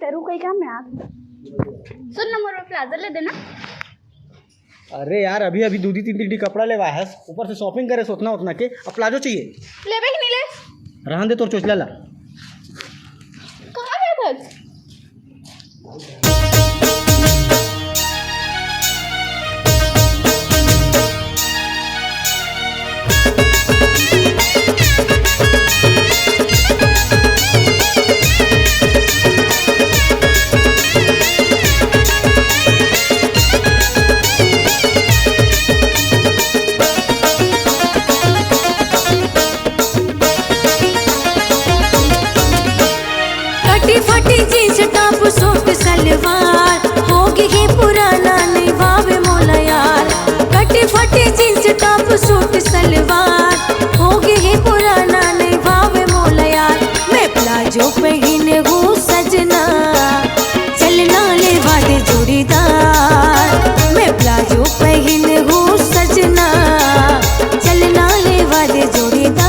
करूँ कोई काम में आ सुन ना मोर प्लाजो ले देना। अरे यार अभी अभी 2-3 कपड़ा लेवा है, ऊपर से शॉपिंग करे सोचना उतना के अब प्लाजो चाहिए। लेबे कि नहीं ले? रहन दे तोर चोचला ला। कहाँ गया था? फटी जींस टॉप सूट सलवार होगी ही पुराना नहीं भावे मोला यार। कटी फटी जींस टॉप सूट सलवार होगी ही पुराना नहीं भावे मोला यार। मैं प्लाजो पहने हूँ सजना चलना लेवा दे जोड़ीदार। मैं प्लाजो पहने हूँ सजना चलना लेवा दे जोड़ीदार।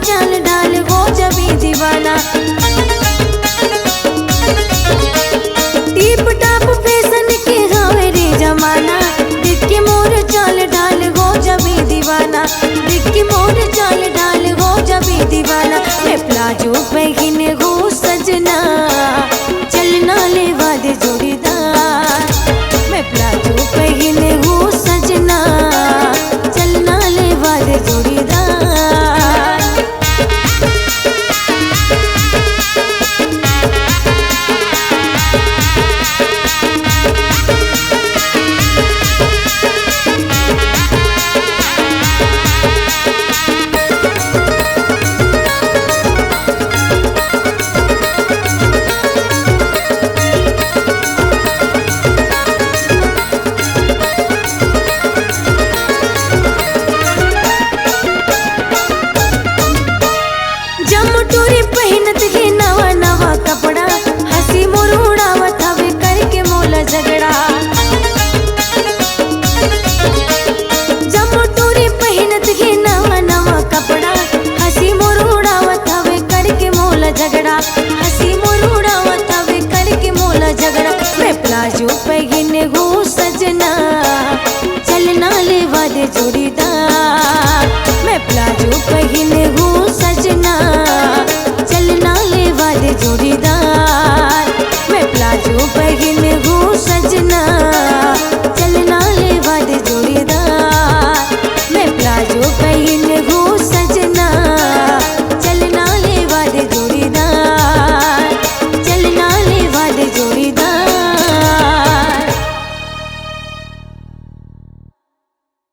चाल डाल हो जबी दीवाना। टीप टाप फैशन के हावे रे जमाना। दिक्की मोर चाल डाल हो जबी दीवाना। दिक्की मोर चाल डाल हो जबी दीवाना। मैं प्लाजो पहने हूँ सजना चलना लेवा दे जोड़ीदार। मैं प्लाजो पहने हूँ सजना चलना लेवा दे जोड़ीदार। टूरी पहनत है नवा नवा कपड़ा हंसी मोर उड़ावत हवे करके मोला झगड़ा। जम्मू टूरी पहनत है नवा नवा कपड़ा हंसी मोर उड़ावत हवे करके मोला झगड़ा। हंसी मोर उड़ावत हवे करके मोला झगड़ा। मैं प्लाजो पहने हूँ सजना चलना लेवा दे जोड़ीदार। मैं प्लाजो पहने हूँ सजना चलना लेवा दे जोड़ीदार।